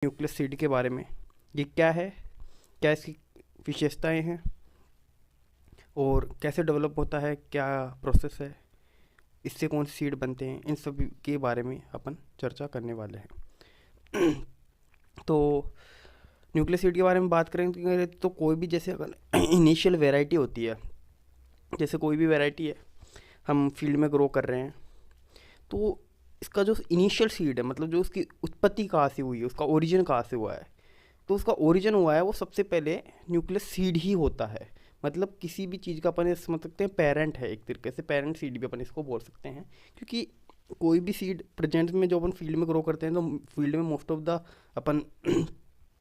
Nucleus seed के बारे में। ये क्या है, क्या इसकी विशेषताएं हैं और कैसे डेवलप होता है, क्या प्रोसेस है, इससे कौन से सीड बनते हैं, इन सब के बारे में अपन चर्चा करने वाले हैं। तो न्यूक्लियस सीड के बारे में बात करेंगे तो कोई भी जैसे अगर इनिशियल वैरायटी होती है, जैसे कोई भी वैरायटी है हम फील्ड में ग्रो कर रहे हैं, तो इसका जो इनिशियल सीड है, मतलब जो उसकी उत्पत्ति कहाँ से हुई है, उसका ओरिजिन कहाँ से हुआ है, तो उसका ओरिजिन हुआ है वो सबसे पहले न्यूक्लियस सीड ही होता है। मतलब किसी भी चीज़ का अपन समझ सकते हैं पेरेंट है, एक तरीके से पेरेंट सीड भी अपन इसको बोल सकते हैं। क्योंकि कोई भी सीड प्रेजेंट में जो अपन फील्ड में ग्रो करते हैं, तो फील्ड में मोस्ट ऑफ द अपन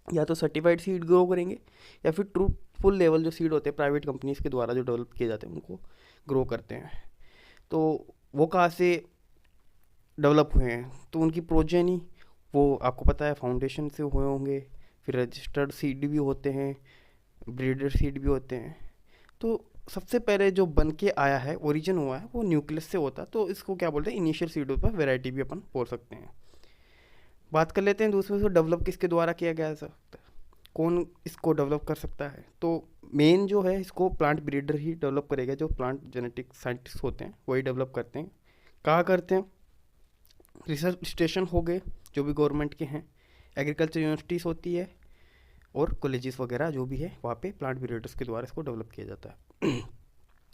या तो सर्टिफाइड सीड ग्रो करेंगे या फिर ट्रूथफुल लेवल जो सीड होते हैं प्राइवेट कंपनीज के द्वारा जो डेवलप किए जाते हैं उनको ग्रो करते हैं। तो वो कहाँ से डेवलप हुए हैं, तो उनकी प्रोजेनी वो आपको पता है फाउंडेशन से हुए होंगे, फिर रजिस्टर्ड सीड भी होते हैं, ब्रीडर सीड भी होते हैं। तो सबसे पहले जो बन के आया है, ओरिजिन हुआ है, वो न्यूक्लियस से होता है। तो इसको क्या बोलते हैं, इनिशियल सीड होता है, वेराइटी भी अपन बोल सकते हैं। बात कर लेते हैं दूसरे से, डेवलप किसके द्वारा किया गया सकता है, कौन इसको डेवलप कर सकता है। तो मेन जो है इसको प्लांट ब्रीडर ही डेवलप करेगा, जो प्लांट जेनेटिक साइंटिस्ट होते हैं वही डेवलप करते हैं। कहाँ करते हैं, रिसर्च स्टेशन हो गए जो भी गवर्नमेंट के हैं, एग्रीकल्चर यूनिवर्सिटीज़ होती है और कॉलेजेस वगैरह जो भी है, वहाँ पे प्लांट ब्रीडर्स के द्वारा इसको डेवलप किया जाता है।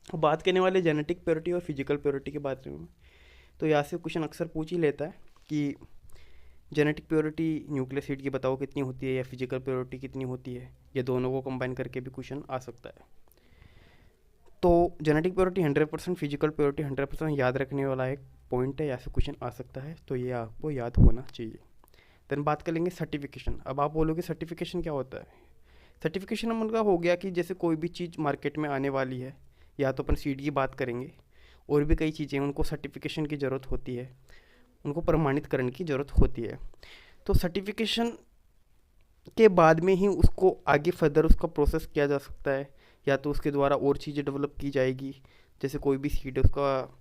अब बात करने वाले जेनेटिक प्योरिटी और फिजिकल प्योरिटी के बारे में, तो यहाँ से क्वेश्चन अक्सर पूछ ही लेता है कि जेनेटिक प्योरिटी न्यूक्लियस सीड की बताओ कितनी होती है, या फिजिकल प्योरिटी कितनी होती है, या दोनों को कंबाइन करके भी क्वेश्चन आ सकता है। तो जेनेटिक प्योरिटी 100%, फिजिकल प्योरिटी 100% याद रखने वाला एक पॉइंट है, या फिर क्वेश्चन आ सकता है, तो ये आपको याद होना चाहिए। देन बात कर लेंगे सर्टिफिकेशन। अब आप बोलोगे सर्टिफिकेशन क्या होता है। सर्टिफिकेशन उनका हो गया कि जैसे कोई भी चीज़ मार्केट में आने वाली है, या तो अपन सीड की बात करेंगे, और भी कई चीज़ें उनको सर्टिफिकेशन की ज़रूरत होती है, उनको प्रमाणित करने की ज़रूरत होती है। तो सर्टिफिकेशन के बाद में ही उसको आगे फर्दर उसका प्रोसेस किया जा सकता है, या तो उसके द्वारा और चीज़ें डेवलप की जाएगी। जैसे कोई भी सीड है उसका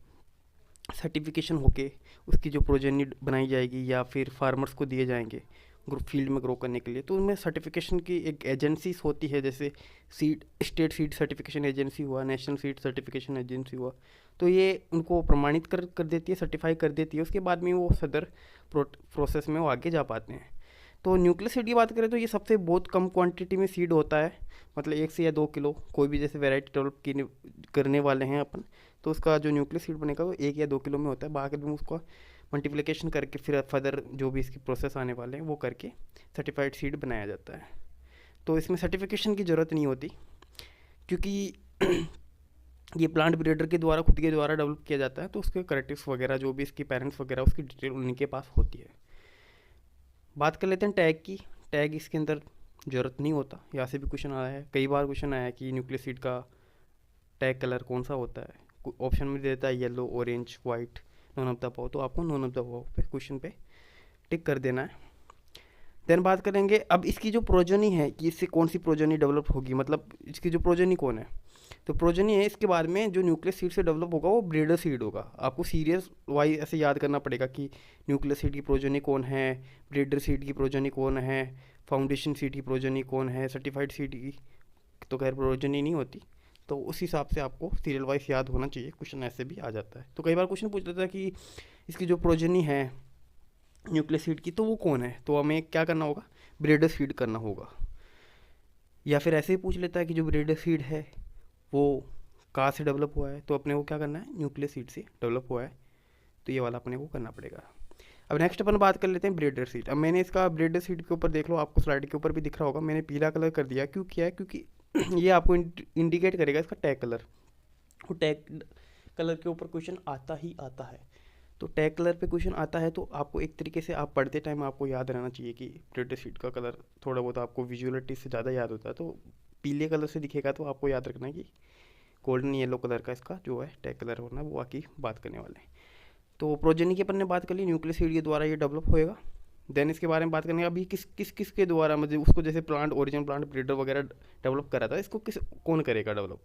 सर्टिफिकेशन होके उसकी जो प्रोजेनी बनाई जाएगी, या फिर फार्मर्स को दिए जाएंगे फील्ड में ग्रो करने के लिए। तो उनमें सर्टिफिकेशन की एक एजेंसीज होती है, जैसे seed state seed certification agency हुआ, नेशनल सीड सर्टिफिकेशन एजेंसी हुआ। तो ये उनको प्रमाणित कर देती है, सर्टिफाई कर देती है, उसके बाद में वो सदर प्रोसेस में वो आगे जा पाते हैं। तो न्यूक्लियस सीड की बात करें तो ये सबसे बहुत कम क्वांटिटी में सीड होता है, मतलब 1 से या 2 किलो। कोई भी जैसे वेराइटी डेवलप करने वाले हैं अपन, तो उसका जो न्यूक्लियस सीड बनेगा वो 1 या 2 किलो में होता है। बाद में उसका मल्टीप्लिकेशन करके फिर फर्दर जो भी इसकी प्रोसेस आने वाले हैं वो करके सर्टिफाइड सीड बनाया जाता है। तो इसमें सर्टिफिकेशन की ज़रूरत नहीं होती, क्योंकि ये प्लांट ब्रीडर के द्वारा खुद के द्वारा डेवलप किया जाता है। तो उसके करेक्टिव्स वगैरह जो भी इसके पेरेंट्स वगैरह उसकी डिटेल उनके पास होती है। बात कर लेते हैं टैग की। टैग इसके अंदर ज़रूरत नहीं होता, यहाँ से भी क्वेश्चन आया है, कई बार क्वेश्चन आया है कि न्यूक्लियस सीड का टैग कलर कौन सा होता है। ऑप्शन में देता है yellow, orange, white, none of the above. तो आपको नॉन ऑफ द अबव पे क्वेश्चन पे टिक कर देना है। देन बात करेंगे अब इसकी जो प्रोजनी है कि इससे कौन सी प्रोजनी डेवलप होगी, मतलब इसकी जो प्रोजनी कौन है। तो प्रोजनी है इसके बाद में जो न्यूक्लियस सीड से डेवलप होगा वो ब्रीडर सीड होगा। आपको सीरियस वाइज ऐसे याद करना पड़ेगा कि न्यूक्लियस सीड की प्रोजनी कौन है, ब्रीडर सीड की प्रोजनी कौन है, फाउंडेशन सीड की प्रोजनी कौन है, सर्टिफाइड सीड की तो खैर प्रोजनी नहीं होती। तो उस हिसाब से आपको सीरियल वाइज याद होना चाहिए, क्वेश्चन ऐसे भी आ जाता है। तो कई बार क्वेश्चन पूछ लेता है कि इसकी जो प्रोजनी है न्यूक्लियस सीड की तो वो कौन है, तो हमें क्या करना होगा, ब्रीडर सीड करना होगा। या फिर ऐसे ही पूछ लेता है कि जो ब्रीडर सीड है वो कहाँ से डेवलप हुआ है, तो अपने को क्या करना है, न्यूक्लियस सीड से डेवलप हुआ है, तो ये वाला अपने को करना पड़ेगा। अब नेक्स्ट अपन बात कर लेते हैं ब्रीडर सीड। अब मैंने इसका ब्रीडर सीड के ऊपर देख लो, आपको स्लाइड के ऊपर भी दिख रहा होगा, मैंने पीला कलर कर दिया। क्यों किया है, क्योंकि ये आपको इंडिकेट करेगा इसका टैग कलर। वो टैग कलर के ऊपर क्वेश्चन आता ही आता है। तो टैग कलर पे क्वेश्चन आता है तो आपको एक तरीके से आप पढ़ते टाइम आपको याद रहना चाहिए कि ब्रीडर सीड का कलर थोड़ा बहुत आपको विजुअलिटी से ज़्यादा याद होता है। तो पीले कलर से दिखेगा तो आपको याद रखना है कि गोल्डन येलो कलर का इसका जो है टैग कलर होना, वो आकी बात करने वाले हैं। तो प्रोजेनी की अपन ने बात कर ली, न्यूक्लियस सीड के द्वारा ये डेवलप होएगा। देन इसके बारे में बात करने अभी किस के द्वारा, मतलब उसको जैसे प्लांट ओरिजिनल प्लांट ब्रीडर वगैरह डेवलप करा था, इसको कौन करेगा डेवलप।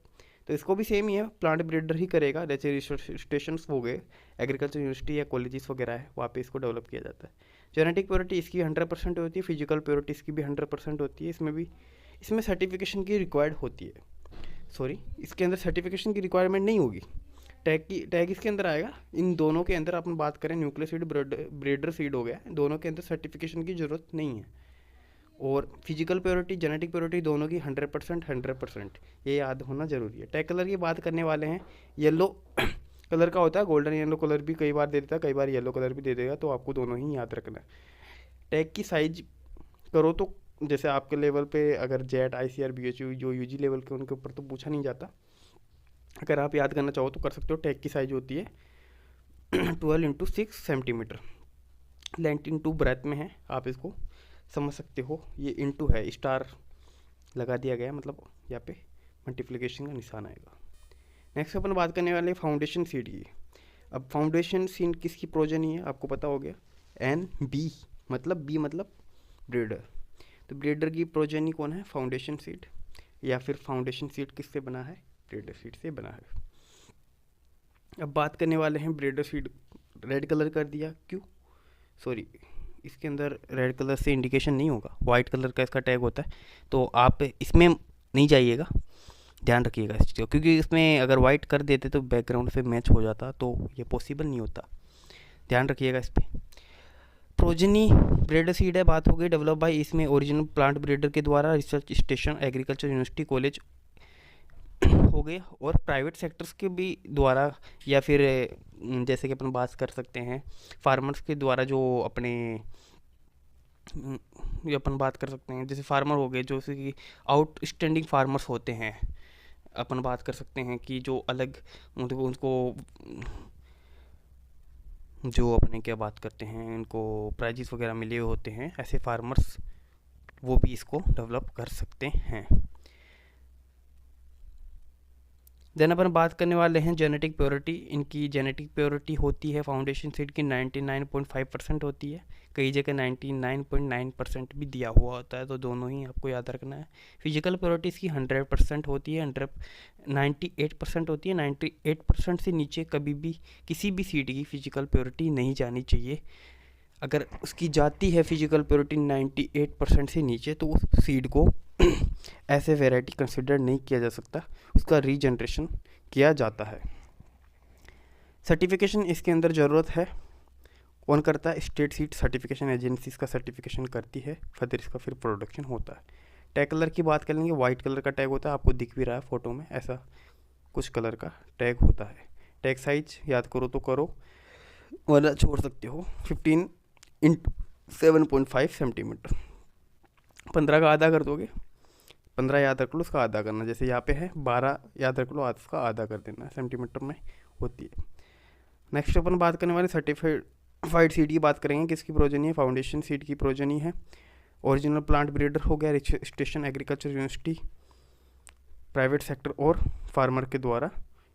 तो इसको भी सेम ही है, प्लांट ब्रीडर ही करेगा। जैसे रिसर्च स्टेशन हो गए, एग्रीकल्चर यूनिवर्सिटी या कॉलेजेस वगैरह है, वहाँ पे इसको डेवलप किया जाता है। जेनेटिक प्योरिटी इसकी 100% होती है, फिजिकल प्योरिटी इसकी भी 100% होती है। इसमें सर्टिफिकेशन की रिक्वायर्ड होती है, सॉरी इसके अंदर सर्टिफिकेशन की रिक्वायरमेंट नहीं होगी। टैग इसके अंदर आएगा। इन दोनों के अंदर अपन बात करें, न्यूक्लियोसाइड ब्रीडर सीड हो गया, दोनों के अंदर सर्टिफिकेशन की ज़रूरत नहीं है। और फिजिकल प्योरिटी जेनेटिक प्योरिटी दोनों की 100%, ये याद होना ज़रूरी है। टैग कलर की बात करने वाले हैं। येलो कलर का होता है, गोल्डन येलो कलर भी कई बार दे देता है, कई बार येलो कलर भी दे देगा, तो आपको दोनों ही याद रखना है। टैग की साइज करो तो जैसे आपके लेवल पे अगर जेट ICR BHU जो UG लेवल के उनके ऊपर तो पूछा नहीं जाता, अगर आप याद करना चाहो तो कर सकते हो। टैग की साइज होती है 12x6 centimetre, length into breadth में है, आप इसको समझ सकते हो। ये इंटू है, स्टार लगा दिया गया, मतलब यहाँ पे मल्टीप्लिकेशन का निशान आएगा। नेक्स्ट अपन बात करने वाले फाउंडेशन सीड की। अब फाउंडेशन सीड किसकी प्रोजेनी है आपको पता हो गया, NB मतलब B मतलब ब्रीडर। तो ब्रीडर की प्रोजेनी कौन है, फाउंडेशन सीड, या फिर फाउंडेशन सीड किससे बना है, ब्रीडर सीड से बना है। अब बात करने वाले हैं ब्रीडर सीड, रेड कलर कर दिया क्यों, सॉरी इसके अंदर रेड कलर से इंडिकेशन नहीं होगा, वाइट कलर का इसका टैग होता है, तो आप इसमें नहीं जाइएगा, ध्यान रखिएगा इस चीज़ को, क्योंकि इसमें अगर वाइट कर देते तो बैकग्राउंड से मैच हो जाता, तो ये पॉसिबल नहीं होता, ध्यान रखिएगा इस पर। प्रोजेनी ब्रीडर सीड है, बात हो गई डेवलप बाय, इसमें ओरिजिनल प्लांट ब्रीडर के द्वारा research station, agriculture university, college हो गए, और प्राइवेट सेक्टर्स के भी द्वारा, या फिर जैसे कि अपन बात कर सकते हैं फार्मर्स के द्वारा, जो अपने ये अपन बात कर सकते हैं जैसे फार्मर हो गए, जो कि आउटस्टैंडिंग फार्मर्स होते हैं, अपन बात कर सकते हैं कि जो अलग उनको जो अपने क्या बात करते हैं, इनको प्राइजेस वगैरह मिले हुए होते हैं, ऐसे फार्मर्स वो भी इसको डेवलप कर सकते हैं। देन अपन बात करने वाले हैं जेनेटिक प्योरिटी। इनकी जेनेटिक प्योरिटी होती है फाउंडेशन सीड की 99.5% होती है, कई जगह 99.9% भी दिया हुआ होता है, तो दोनों ही आपको याद रखना है। फिजिकल प्योरिटी इसकी 100% होती है, 98% होती है। 98% से नीचे कभी भी किसी भी सीड की फिजिकल प्योरिटी नहीं जानी चाहिए। अगर उसकी जाती है फिजिकल प्योरिटी 98% से नीचे, तो उस सीड को ऐसे वैरायटी कंसिडर नहीं किया जा सकता, उसका रीजनरेशन किया जाता है। सर्टिफिकेशन इसके अंदर ज़रूरत है, कौन करता है, स्टेट सीड सर्टिफिकेशन एजेंसी इसका सर्टिफिकेशन करती है, फर्दर इसका फिर प्रोडक्शन होता है। टैग कलर की बात करेंगे, वाइट कलर का टैग होता है, आपको दिख भी रहा है फोटो में, ऐसा कुछ कलर का टैग होता है। टैग साइज याद करो तो करो, वरना छोड़ सकते हो, 15x7.5 सेंटीमीटर। 15 का आधा कर दोगे, 15 याद रख लो, उसका आधा करना, जैसे यहाँ पे है 12 याद रख लो, उसका आधा कर देना, सेंटीमीटर में होती है। नेक्स्ट अपन बात करने वाले सर्टिफाइड सीड की बात करेंगे, किसकी प्रोजेनी है, फाउंडेशन सीड की प्रोजेनी है। ओरिजिनल प्लांट ब्रीडर हो गया, research station, agriculture university, private sector और फार्मर के द्वारा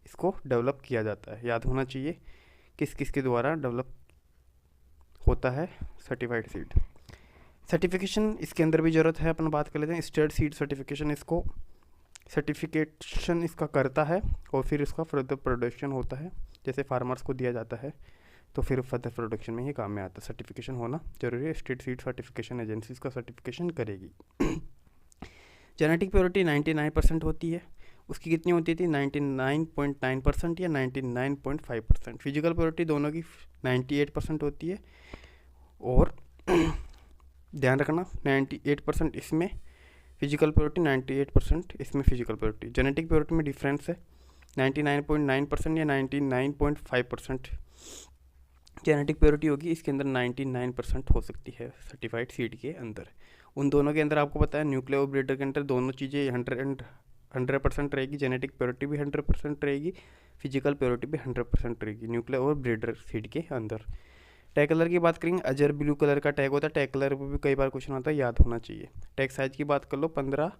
इसको डेवलप किया जाता है। याद होना चाहिए किस किस के द्वारा डेवलप होता है सर्टिफाइड सीड। सर्टिफिकेशन इसके अंदर भी ज़रूरत है, अपन बात कर लेते हैं स्टेट सीड सर्टिफिकेशन, इसको सर्टिफिकेशन इसका करता है और फिर इसका फर्दर प्रोडक्शन होता है, जैसे फार्मर्स को दिया जाता है, तो फिर फर्दर प्रोडक्शन में ही काम में आता है। सर्टिफिकेशन होना जरूरी है, स्टेट सीड सर्टिफिकेशन एजेंसी इसका सर्टिफिकेशन करेगी। जेनेटिक प्योरिटी 99% होती है, उसकी कितनी होती थी, 99.9% या 99.5%। फिजिकल प्योरिटी दोनों की 98% होती है, और ध्यान रखना 98% इसमें फिजिकल प्योरिटी, 98% इसमें फिजिकल प्योरिटी। जेनेटिक प्योरिटी में डिफरेंस है, 99.9% या 99.5% जेनेटिक प्योरिटी होगी, इसके अंदर 99% हो सकती है सर्टिफाइड सीड के अंदर। उन दोनों के अंदर आपको पता है न्यूक्लियर और ब्रीडर के अंदर दोनों चीज़ें 100% रहेगी, जेनेटिक प्योरिटी भी 100% रहेगी, फिजिकल प्योरिटी भी 100% रहेगी न्यूक्लियर और ब्रीडर सीड के अंदर। टैग कलर की बात करेंगे, अजर ब्लू कलर का टैग होता है, टैग कलर पर भी कई बार क्वेश्चन आता है, याद होना चाहिए। टैग साइज की बात कर लो, 15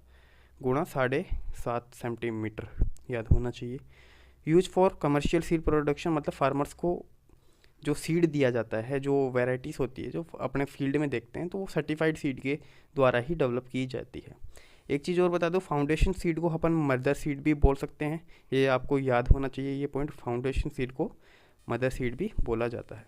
× 7.5 सेंटीमीटर, याद होना चाहिए। Use for commercial seed production, मतलब फार्मर्स को जो सीड दिया जाता है, जो वैरायटीज़ होती है जो अपने फील्ड में देखते हैं, तो वो सर्टिफाइड सीड के द्वारा ही डेवलप की जाती है। एक चीज़ और बता दो, फाउंडेशन सीड को अपन मदर सीड भी बोल सकते हैं, ये आपको याद होना चाहिए ये पॉइंट, फाउंडेशन सीड को मदर सीड भी बोला जाता है।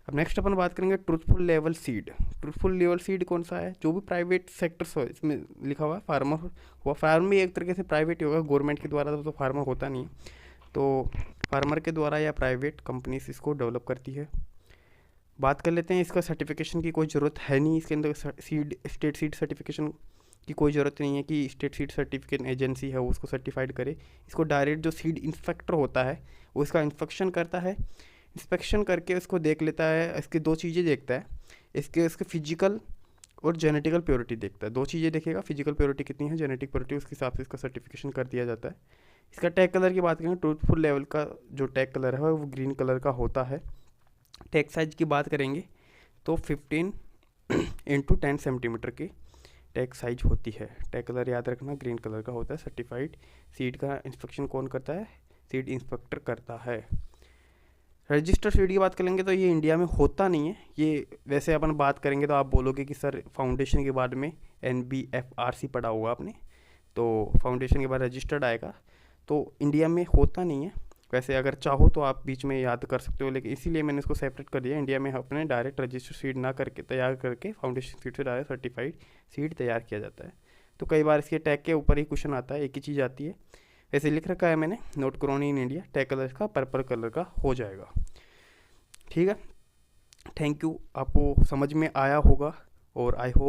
अब नेक्स्ट अपन बात करेंगे truthful level seed. Truthful level seed कौन सा है? जो भी प्राइवेट सेक्टर्स हो, इसमें लिखा हुआ है फार्मर हुआ, फार्म भी एक तरीके से प्राइवेट ही होगा, गवर्नमेंट के द्वारा तो फार्मर होता नहीं है, तो फार्मर के द्वारा या प्राइवेट कंपनीज इसको डेवलप करती है। बात कर लेते हैं, इसका सर्टिफिकेशन की कोई ज़रूरत है नहीं, इसके अंदर सीड स्टेट सीड सर्टिफिकेशन की कोई ज़रूरत नहीं है कि स्टेट सीड सर्टिफिकेट एजेंसी है वो उसको सर्टिफाइड करे। इसको डायरेक्ट जो सीड इंस्पेक्टर होता है वो इसका इंस्पेक्शन करता है, इंस्पेक्शन करके उसको देख लेता है। इसकी दो चीज़ें देखता है, इसके फिजिकल और जेनेटिकल प्योरिटी देखता है। दो चीज़ें देखेगा, फिजिकल प्योरिटी कितनी है, जेनेटिक प्योरिटी, उसके हिसाब से इसका सर्टिफिकेशन कर दिया जाता है। इसका टैग कलर की बात करें, ट्रूथफुल लेवल का जो टैग कलर है वो ग्रीन कलर का होता है। टैग साइज की बात करेंगे तो 15 इंटू 10 सेंटीमीटर की टैग साइज होती है। टैग कलर याद रखना ग्रीन कलर का होता है। सर्टिफाइड सीड का इंस्पेक्शन कौन करता है? सीड इंस्पेक्टर करता है। रजिस्टर्ड सीड की बात करेंगे तो ये इंडिया में होता नहीं है। ये वैसे अपन बात करेंगे तो आप बोलोगे कि सर फाउंडेशन के बाद में NBFRC पढ़ा होगा आपने, तो फाउंडेशन के बाद रजिस्टर्ड आएगा, तो इंडिया में होता नहीं है। वैसे अगर चाहो तो आप बीच में याद कर सकते हो, लेकिन इसीलिए मैंने इसको सेपरेट कर दिया। इंडिया में अपने डायरेक्ट रजिस्टर्ड सीड ना करके तैयार करके फाउंडेशन सीड से डायरेक्ट सर्टिफाइड सीड तैयार किया जाता है। तो कई बार इसके टैग के ऊपर ही क्वेश्चन आता है, एक ही चीज़ आती है। वैसे लिख रखा है मैंने, नोट करोनी इन इंडिया, टैग कलर का पर्पल कलर का हो जाएगा। ठीक है, थैंक यू, आपको समझ में आया होगा और आई होप